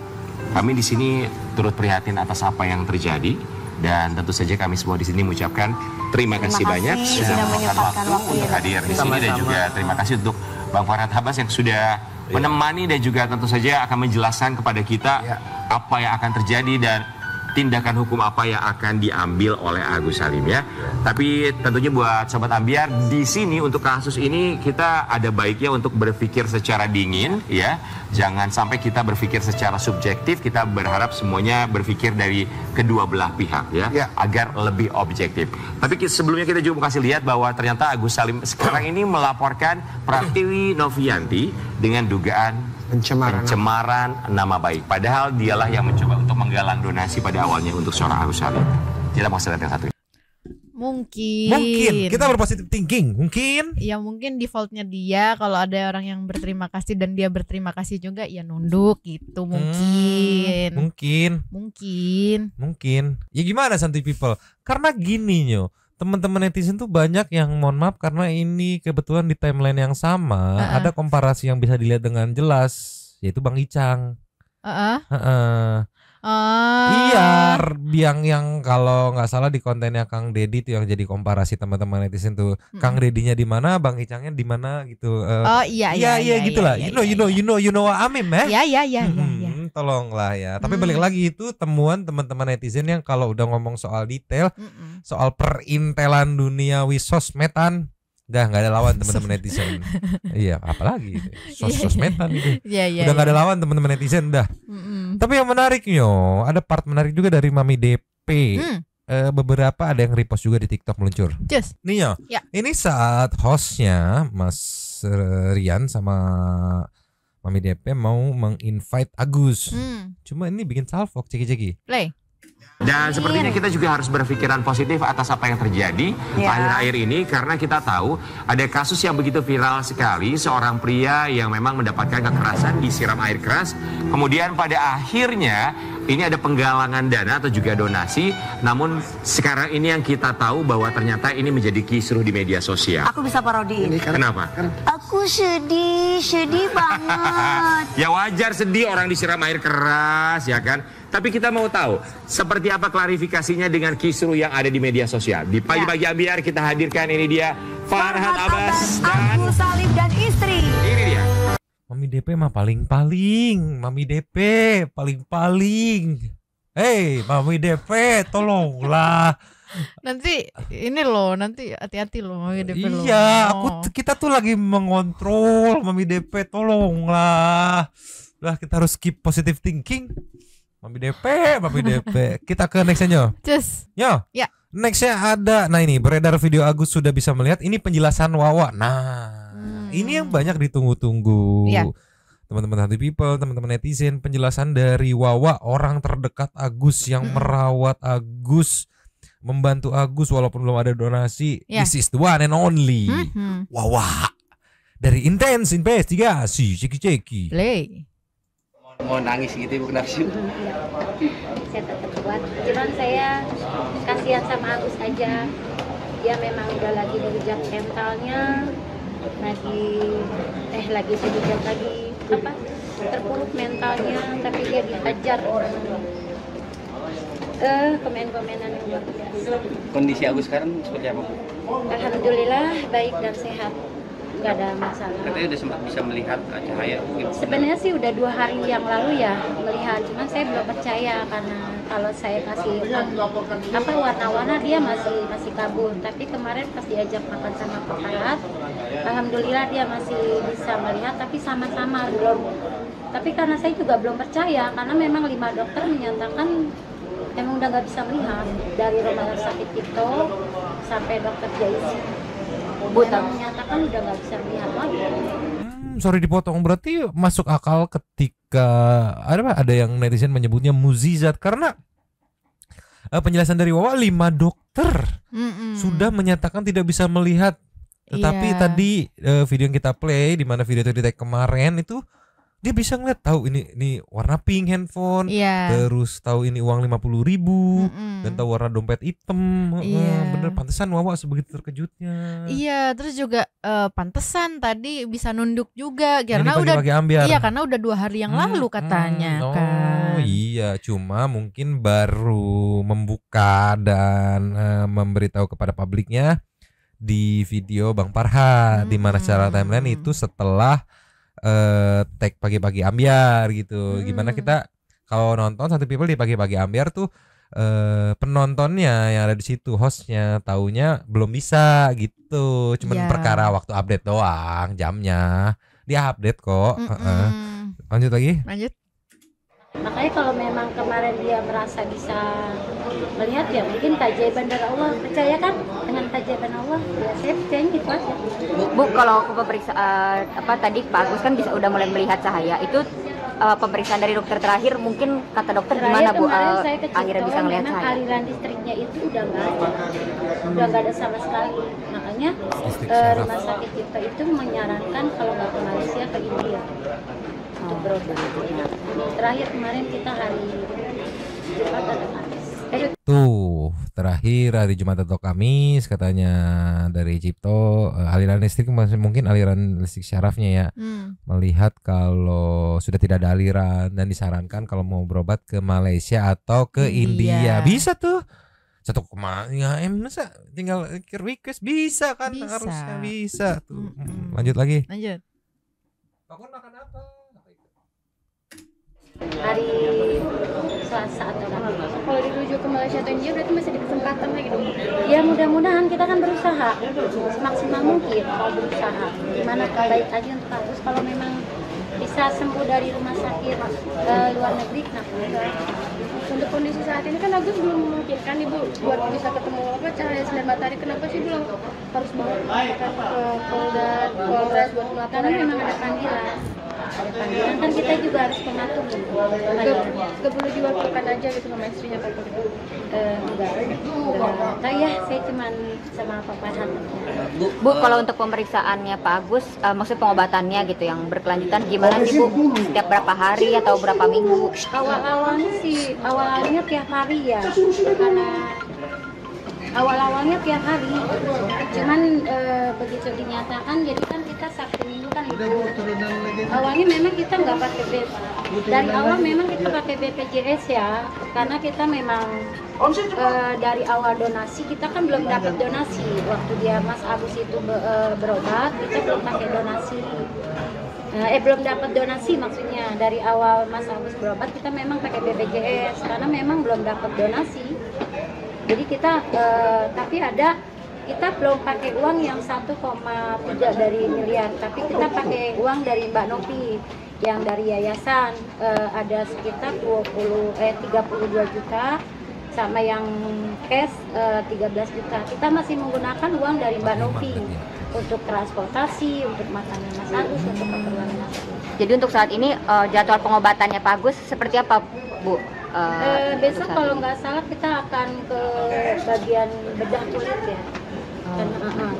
kami di sini turut prihatin atas apa yang terjadi. Dan tentu saja kami semua di sini mengucapkan terima kasih banyak sudah menyempatkan waktu untuk hadir di sini dan juga terima kasih untuk Bang Farhad Habas yang sudah menemani dan juga tentu saja akan menjelaskan kepada kita apa yang akan terjadi dan tindakan hukum apa yang akan diambil oleh Agus Salim ya. Tapi tentunya buat Sobat Ambiar di sini untuk kasus ini kita ada baiknya untuk berpikir secara dingin ya. Jangan sampai kita berpikir secara subjektif, kita berharap semuanya berpikir dari kedua belah pihak ya, agar lebih objektif. Tapi sebelumnya kita juga mau kasih lihat bahwa ternyata Agus Salim sekarang ini melaporkan Pratiwi Novianti dengan dugaan pencemaran nama baik. Padahal dialah yang mencoba untuk menggalang donasi pada awalnya untuk seorang Agus Salim. Kita mau lihat yang satu. Mungkin kita berpositif thinking. Mungkin defaultnya dia kalau ada orang yang berterima kasih dan dia berterima kasih juga ya nunduk gitu. Mungkin ya gimana Santuy People, karena gini nyo teman-teman netizen tuh banyak yang mohon maaf karena ini kebetulan di timeline yang sama ada komparasi yang bisa dilihat dengan jelas yaitu Bang Icang. Iya, yang kalau nggak salah di kontennya Kang Deddy tuh yang jadi komparasi teman-teman netizen tuh, Kang Dedinya di mana, Bang Icangnya di mana gitu. Iya gitulah. You know what I mean, Iya. Tolonglah ya. Tapi balik lagi itu temuan teman-teman netizen yang kalau udah ngomong soal detail, soal perintelan duniawi sosmedan, udah nggak ada lawan teman-teman netizen. Iya, apalagi sosmedan itu. Udah nggak ada lawan teman-teman netizen dah. Tapi yang menariknya, ada part menarik juga dari Mami DP. Beberapa ada yang repost juga di TikTok meluncur. Nih ya, ini saat hostnya Mas Rian sama Mami DP mau menginvite Agus. Cuma ini bikin salfok, ceki-ceki. Play. Dan sepertinya kita juga harus berpikiran positif atas apa yang terjadi akhir-akhir ini, karena kita tahu ada kasus yang begitu viral sekali, seorang pria yang memang mendapatkan kekerasan, disiram air keras, kemudian pada akhirnya ini ada penggalangan dana atau juga donasi, namun sekarang ini yang kita tahu bahwa ternyata ini menjadi kisruh di media sosial. Aku bisa parodiin. Kenapa? Aku sedih banget. Ya wajar sedih, orang disiram air keras ya kan. Tapi kita mau tahu seperti apa klarifikasinya dengan kisruh yang ada di media sosial. Di Pagi-Pagi Ambiar kita hadirkan, ini dia Farhat Abbas dan Agus Salim dan istri. Ini dia. Mami DP mah paling-paling. Mami DP paling-paling. Hei Mami DP, tolonglah. Nanti ini loh, nanti hati-hati loh Mami DP loh. Iya, kita tuh lagi mengontrol Mami DP, tolonglah. Udah, kita harus keep positive thinking. Mami DP. Kita ke nextnya Yo. Ya. Nextnya ada. Nah ini beredar video Agus sudah bisa melihat. Ini penjelasan Wawa. Nah, ini yang banyak ditunggu-tunggu. Teman-teman Hantu People, teman-teman netizen, penjelasan dari Wawa, orang terdekat Agus yang merawat Agus, membantu Agus walaupun belum ada donasi. This is the one and only Wawa dari Intense Investigasi. Ceki-ceki. Play. Mau nangis gitu bukan nafsu. Saya tetap kuat. Cuman saya kasihan sama Agus aja. Dia memang udah lagi dihujat mentalnya, lagi dihujat lagi terpuruk mentalnya, tapi dia dihajar komen-komenan yang luar biasa. Kondisi Agus sekarang seperti apa? Alhamdulillah baik dan sehat. Nggak ada masalah. Katanya udah sempat bisa melihat cahaya. Sebenarnya sih udah 2 hari yang lalu ya melihat, cuman saya belum percaya karena kalau saya kasih warna-warna dia masih kabur. Tapi kemarin pas diajak makan sama Pak Farhat, alhamdulillah dia masih bisa melihat, tapi sama-sama belum. Tapi karena saya juga belum percaya karena memang 5 dokter menyatakan emang udah nggak bisa melihat, dari rumah sakit itu sampai dokter Jaisi. Buta menyatakan udah nggak bisa melihat lagi. Sorry dipotong, berarti masuk akal ketika ada yang netizen menyebutnya mukjizat karena penjelasan dari Wawa 5 dokter sudah menyatakan tidak bisa melihat. Tetapi tadi video yang kita play, di mana video itu di-tag kemarin itu dia bisa ngeliat, tahu ini warna pink handphone, terus tahu ini uang 50.000 dan tahu warna dompet hitam. Bener, pantesan Wawa sebegitu terkejutnya. Iya, terus juga pantesan tadi bisa nunduk juga karena karena udah 2 hari yang lalu katanya kan. Iya, cuma mungkin baru membuka dan memberitahu kepada publiknya di video Bang Farhat, di mana secara timeline itu setelah tag Pagi-Pagi Ambiar gitu. Gimana kita kalau nonton Satu People di Pagi-Pagi Ambiar tuh penontonnya yang ada di situ, hostnya taunya belum bisa gitu. Cuman perkara waktu update doang, jamnya dia update kok. Lanjut lagi. Makanya kalau memang kemarin dia merasa bisa melihat ya mungkin keajaiban dari Allah. Percaya kan dengan keajaiban Allah? Ya saya percaya gitu aja. Bu, kalau pemeriksaan tadi Pak Agus kan udah mulai melihat cahaya. Itu pemeriksaan dari dokter terakhir, mungkin kata dokter gimana Bu akhirnya bisa melihat cahaya? Aliran listriknya itu udah nggak ada sama sekali. Makanya rumah sakit kita itu menyarankan kalau nggak ke Malaysia ke India untuk berobat. Terakhir kemarin kita hari Jumat atau Kamis. terakhir hari Jumat atau Kamis katanya dari Cipto, aliran listrik mungkin aliran listrik syarafnya ya, melihat kalau sudah tidak ada aliran dan disarankan kalau mau berobat ke Malaysia atau ke India. Bisa tuh 1,5 M, masa tinggal request bisa kan, harusnya bisa tuh. Lanjut lagi. Lanjut. Bangun makan apa? Hari Selasa atau Rabu. Kalau dirujuk ke Malaysia atau India berarti masih ada kesempatan lagi dong. Ya mudah-mudahan kita kan berusaha semaksimal mungkin mau berusaha. Gimana baik aja untuk Agus kalau memang bisa sembuh dari rumah sakit luar negeri, kenapa enggak? Untuk kondisi saat ini kan Agus belum memungkinkan Ibu buat bisa ketemu cahaya sinar matahari. Kenapa sih bilang harus banget ke Polres buat melakukan? Karena memang ada panggilan. Kan kita juga harus mematuhi. Gak boleh diwakilkan aja gitu sama istrinya Pak? Enggak. Nah ya, saya cuman sama Papa Hanum. Bu, kalau untuk pemeriksaannya Pak Agus, maksud pengobatannya gitu yang berkelanjutan gimana sih Bu? Setiap berapa hari atau berapa minggu? Awalnya tiap hari ya, karena awalnya tiap hari, cuman begitu dinyatakan jadi kan kita Sabtu Minggu kan libur. Awalnya memang kita nggak pakai dari awal memang kita pakai BPJS ya, karena kita memang dari awal donasi kita kan belum dapat donasi waktu dia Mas Agus itu berobat, kita belum pakai donasi. Belum dapat donasi maksudnya dari awal Mas Agus berobat kita memang pakai BPJS karena memang belum dapat donasi. Jadi kita tapi kita belum pakai uang yang 1,3 dari miliar, tapi kita pakai uang dari Mbak Novi yang dari yayasan ada sekitar 32 juta sama yang cash 13 juta. Kita masih menggunakan uang dari Mbak Novi untuk transportasi, untuk makanan Mas Agus, untuk keperluan Mas Agus. Jadi untuk saat ini jadwal pengobatannya Pak Agus seperti apa Bu? Besok kalau nggak salah kita akan ke bagian bedah kulit ya.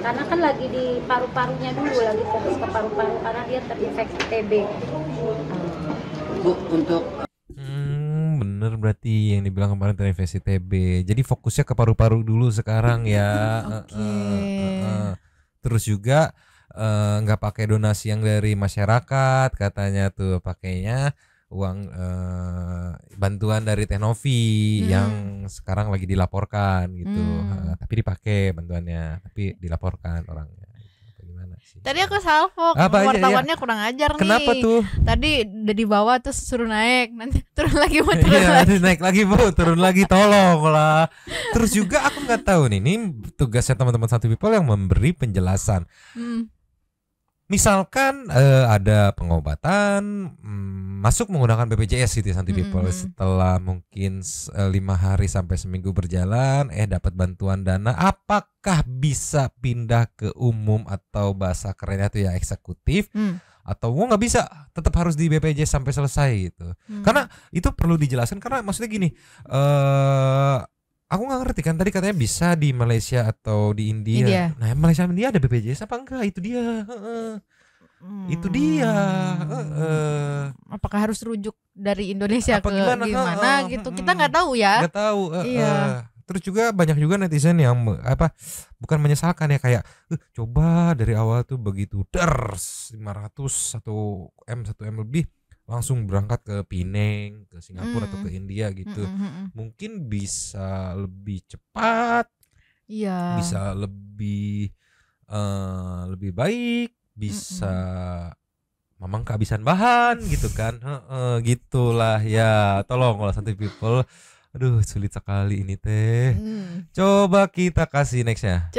Karena kan lagi di paru-parunya dulu, lagi fokus ke paru-paru karena dia terinfeksi TB. Bu, untuk bener berarti yang dibilang kemarin terinfeksi TB. Jadi fokusnya ke paru-paru dulu sekarang ya. Terus juga nggak pakai donasi yang dari masyarakat katanya tuh, pakainya uang bantuan dari Teh Novi yang sekarang lagi dilaporkan gitu. Tapi dipakai bantuannya, tapi dilaporkan orangnya. Gimana sih? Tadi aku salvo, wartawannya kurang ajar nih. Kenapa tuh? Tadi udah di bawah terus suruh naik, nanti turun lagi mau turun lagi. Naik lagi Bu, turun lagi, tolong lah. Terus juga aku nggak tahu nih, ini tugasnya teman-teman Satu People yang memberi penjelasan. Misalkan ada pengobatan masuk menggunakan BPJS gitu ya, Santi People, setelah mungkin 5 hari sampai seminggu berjalan dapat bantuan dana, apakah bisa pindah ke umum atau bahasa kerennya itu ya eksekutif, atau nggak bisa, tetap harus di BPJS sampai selesai gitu. Karena itu perlu dijelaskan, karena maksudnya gini, aku nggak ngerti kan, tadi katanya bisa di Malaysia atau di India. Nah, Malaysia dan India ada BPJS apa enggak? Itu dia. Itu dia. Apakah harus rujuk dari Indonesia apa ke gimana gitu? Kita nggak tahu ya. Nggak tahu. Terus juga banyak juga netizen yang bukan menyesalkan ya, kayak coba dari awal tuh begitu 500 1 M lebih langsung berangkat ke Penang, ke Singapura atau ke India gitu. Mungkin bisa lebih cepat, bisa lebih baik, bisa memang kehabisan bahan gitu kan. Gitulah ya. Tolonglah Santai People. Aduh, sulit sekali ini teh. Coba kita kasih nextnya.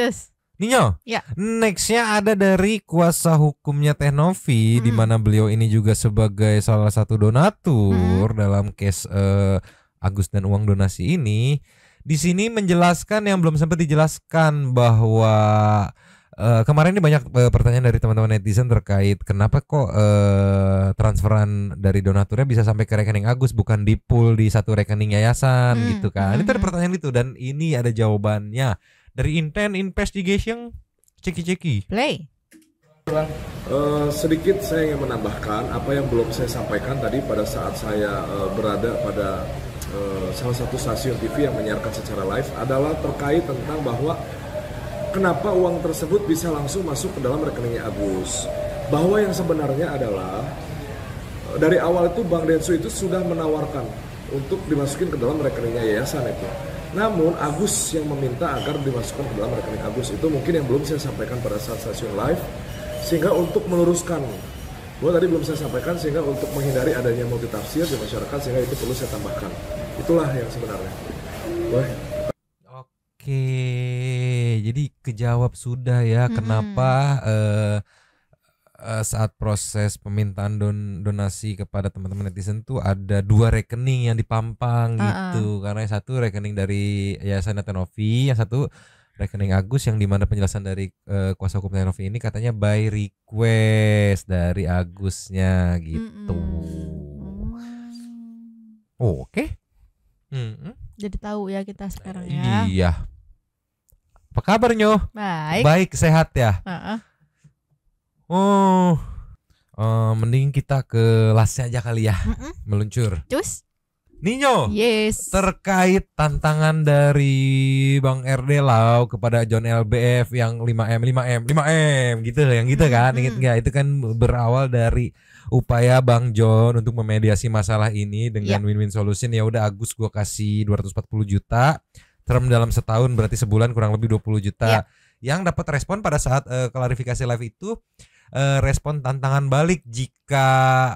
Ninyo, nextnya ada dari kuasa hukumnya Teh Novi, di mana beliau ini juga sebagai salah satu donatur dalam case Agus dan uang donasi ini. Di sini menjelaskan yang belum sempat dijelaskan bahwa kemarin ini banyak pertanyaan dari teman-teman netizen terkait kenapa kok transferan dari donaturnya bisa sampai ke rekening Agus, bukan di pool di satu rekening yayasan gitu kan. Itu ada pertanyaan itu, dan ini ada jawabannya dari Intent Investigation. Ceki play. Sedikit saya ingin menambahkan apa yang belum saya sampaikan tadi pada saat saya berada pada salah satu stasiun TV yang menyiarkan secara live adalah terkait tentang bahwa kenapa uang tersebut bisa langsung masuk ke dalam rekeningnya Agus. Bahwa yang sebenarnya adalah dari awal itu Bang Densu itu sudah menawarkan untuk dimasukin ke dalam rekeningnya yayasan itu. Namun Agus yang meminta agar dimasukkan ke dalam rekening Agus. Itu mungkin yang belum saya sampaikan pada saat stasiun live. Sehingga untuk meluruskan, bahwa tadi belum saya sampaikan, sehingga untuk menghindari adanya multitafsir di masyarakat, sehingga itu perlu saya tambahkan. Itulah yang sebenarnya. Boleh? Oke, jadi kejawab sudah ya kenapa saat proses pemintaan donasi kepada teman-teman netizen tuh ada 2 rekening yang dipampang gitu. Karena yang satu rekening dari Yayasan Tenovi, yang satu rekening Agus, yang dimana penjelasan dari kuasa hukum Tenovi ini katanya by request dari Agusnya gitu. Oke. Jadi tahu ya kita sekarang ya. Iya. Apa kabar Nyo? Baik. Baik, sehat ya. Mending kita ke lastnya aja kali ya. Meluncur. Cus. Ninyo. Yes. Terkait tantangan dari Bang RD Lau kepada John LBF yang 5M gitu, yang gitu kan. Ingat nggak? Itu kan berawal dari upaya Bang John untuk memediasi masalah ini dengan win-win solution. Ya udah Agus gua kasih 240 juta. Term dalam setahun berarti sebulan kurang lebih 20 juta. Yang dapat respon pada saat klarifikasi live itu respon tantangan balik jika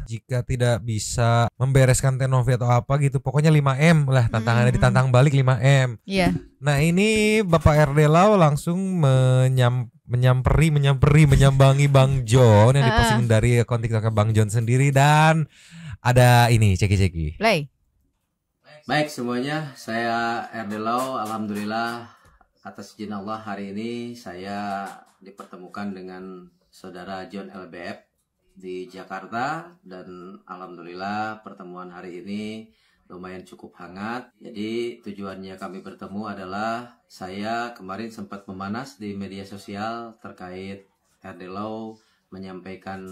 jika tidak bisa membereskan Tenovi atau apa gitu, pokoknya 5M lah tantangannya, ditantang balik 5M. Nah ini Bapak RD Lau langsung menyambangi Bang John yang diposting dari akun TikTok Bang John sendiri, dan ada ini ceki-ceki. Play. Baik semuanya, saya RD Lau. Alhamdulillah atas izin Allah hari ini saya dipertemukan dengan saudara John LBF di Jakarta, dan alhamdulillah pertemuan hari ini lumayan cukup hangat. Jadi tujuannya kami bertemu adalah saya kemarin sempat memanas di media sosial terkait RD Lau menyampaikan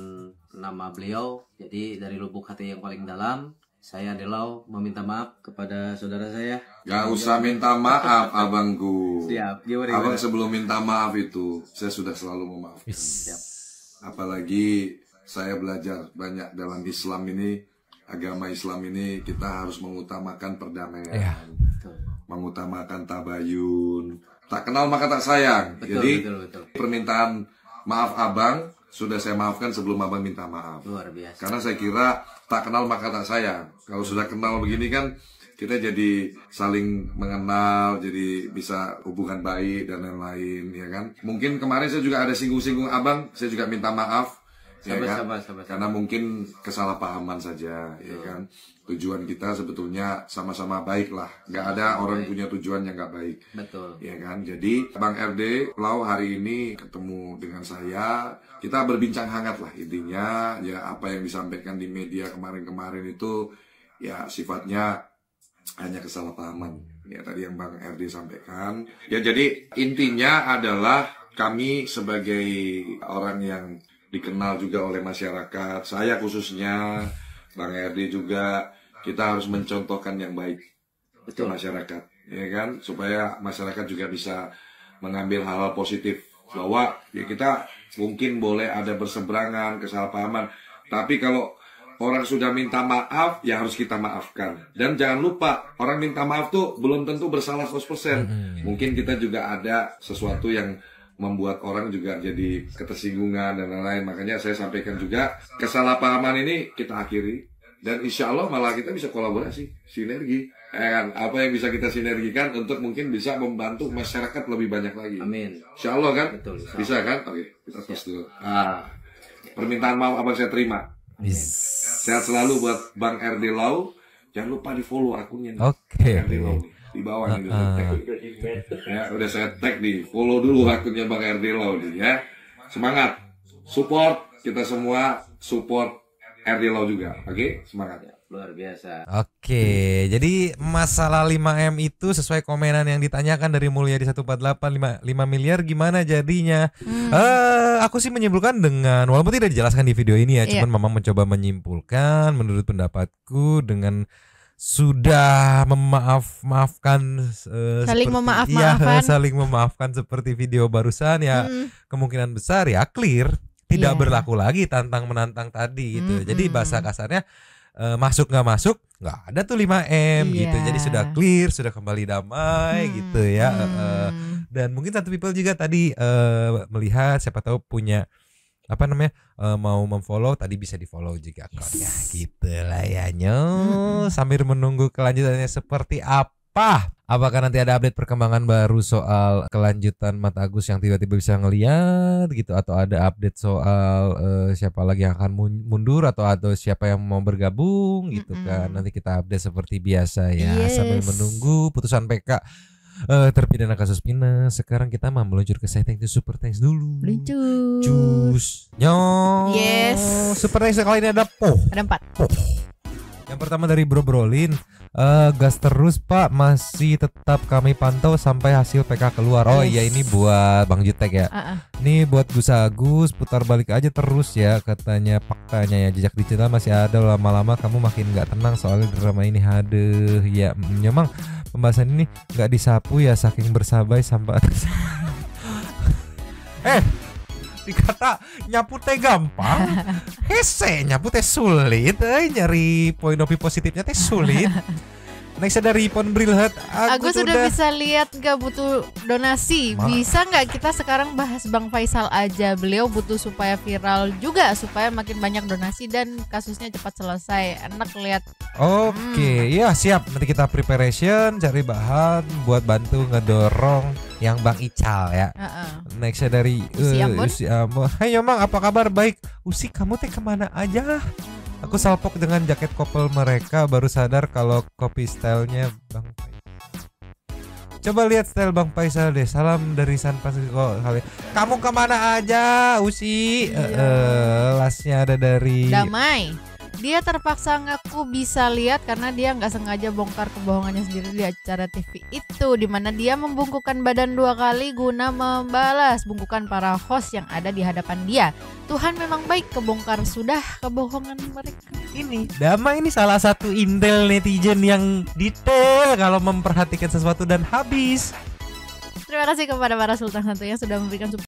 nama beliau. Jadi dari lubuk hati yang paling dalam saya RD Lau meminta maaf kepada saudara saya. Gak usah minta maaf abangku. Siap. Abang sebelum minta maaf itu saya sudah selalu memaafkan. Siap. Apalagi saya belajar banyak dalam Islam ini, agama Islam ini kita harus mengutamakan perdamaian, mengutamakan tabayun, tak kenal maka tak sayang. Jadi permintaan maaf abang sudah saya maafkan sebelum abang minta maaf. Luar biasa. Karena saya kira tak kenal maka tak sayang. Kalau sudah kenal begini kan kita jadi saling mengenal, jadi bisa hubungan baik dan lain-lain, ya kan. Mungkin kemarin saya juga ada singgung-singgung abang, saya juga minta maaf. Sama. Karena mungkin kesalahpahaman saja, ya kan. Tujuan kita sebetulnya sama-sama baik lah. Nggak ada orang punya tujuan yang nggak baik. Betul. Ya kan. Jadi Bang RD Lau hari ini ketemu dengan saya, kita berbincang hangat lah intinya. Ya apa yang disampaikan di media kemarin-kemarin itu ya sifatnya hanya kesalahpahaman. Ya tadi yang Bang RD sampaikan. Ya jadi intinya adalah kami sebagai orang yang dikenal juga oleh masyarakat, saya khususnya, Bang RD juga, kita harus mencontohkan yang baik ke masyarakat, ya kan, supaya masyarakat juga bisa mengambil hal-hal positif, bahwa ya kita mungkin boleh ada berseberangan, kesalahpahaman, tapi kalau orang sudah minta maaf, ya harus kita maafkan. Dan jangan lupa, orang minta maaf tuh belum tentu bersalah 100%. Mungkin kita juga ada sesuatu yang membuat orang juga jadi ketersinggungan dan lain-lain. Makanya saya sampaikan juga kesalahpahaman ini kita akhiri, dan insya Allah malah kita bisa kolaborasi, sinergi, apa yang bisa kita sinergikan untuk mungkin bisa membantu masyarakat lebih banyak lagi. Amin. Insya Allah kan. Betul, bisa kan. Oke, kita tes dulu. Permintaan maaf abang saya terima. Sehat selalu buat Bang RD Lau. Jangan lupa di follow akunnya nih. RD Lau nih. Di bawah ini udah tag. Ya, udah saya tag di follow dulu akunnya Bang RD Lau nih ya. Semangat, support kita semua, support RD Lau juga. Oke, semangat ya. Luar biasa. Oke, jadi masalah 5M itu sesuai komenan yang ditanyakan dari Mulyadi 148 5 miliar gimana jadinya? Aku sih menyimpulkan dengan, walaupun tidak dijelaskan di video ini ya, cuman Mama mencoba menyimpulkan menurut pendapatku dengan sudah maafkan Saling seperti- memaaf-maafan. iya, saling memaafkan seperti video barusan ya, kemungkinan besar ya clear, tidak Iya. berlaku lagi tantang menantang tadi gitu. Jadi bahasa kasarnya masuk nggak masuk nggak ada tuh 5M gitu. Iya. Jadi sudah clear, sudah kembali damai gitu ya. Dan mungkin satu people juga tadi melihat siapa tahu punya apa namanya mau memfollow, tadi bisa di follow juga akunnya gitu lah ya sambil menunggu kelanjutannya seperti apa. Apakah nanti ada update perkembangan baru soal kelanjutan Mat Agus yang tiba-tiba bisa ngeliat gitu, atau ada update soal siapa lagi yang akan mundur atau siapa yang mau bergabung gitu kan. Nanti kita update seperti biasa ya sambil menunggu putusan PK terpidana kasus Pinus. Sekarang kita mau meluncur ke saya thank you super thanks dulu. Cus. Nyong. Yes. Super thanks kali ini ada Ada 4. Yang pertama dari Bro Brolin, gas terus Pak, masih tetap kami pantau sampai hasil PK keluar. Oh iya, ini buat Bang Jutek ya. Ini buat Gus Agus, putar balik aja terus ya katanya. Faktanya ya jejak digital masih ada, lama-lama kamu makin nggak tenang soalnya drama ini hadeh. Ya memang pembahasan ini nggak disapu ya saking bersabai sampai dikata nyapu teh gampang, hese nyapu teh sulit, nyari poin opi positifnya teh sulit. Next dari Pon Brilhat, Agus udah bisa lihat gak butuh donasi. Bisa nggak kita sekarang bahas Bang Faisal aja? Beliau butuh supaya viral juga, supaya makin banyak donasi dan kasusnya cepat selesai. Enak lihat. Oke, ya siap. Nanti kita preparation, cari bahan buat bantu ngedorong yang Bang Ical ya. Next dari Usi Ambon. Hai Yomang, apa kabar? Baik. Usi, kamu teh kemana aja? Aku salpok dengan jaket couple mereka, baru sadar kalau copy stylenya Bang Faisal. Coba lihat style Bang Faisal deh. Salam dari San Francisco. Kamu kemana aja, Usi? Lasnya ada dari Damai. Dia terpaksa ngaku bisa lihat karena dia nggak sengaja bongkar kebohongannya sendiri di acara TV itu, di mana dia membungkukkan badan 2 kali guna membalas bungkukan para host yang ada di hadapan dia. Tuhan memang baik, kebongkar sudah kebohongan mereka. Ini Damai ini salah satu intel netizen yang detail kalau memperhatikan sesuatu dan habis. Terima kasih kepada para Sultan Santuy yang sudah memberikan support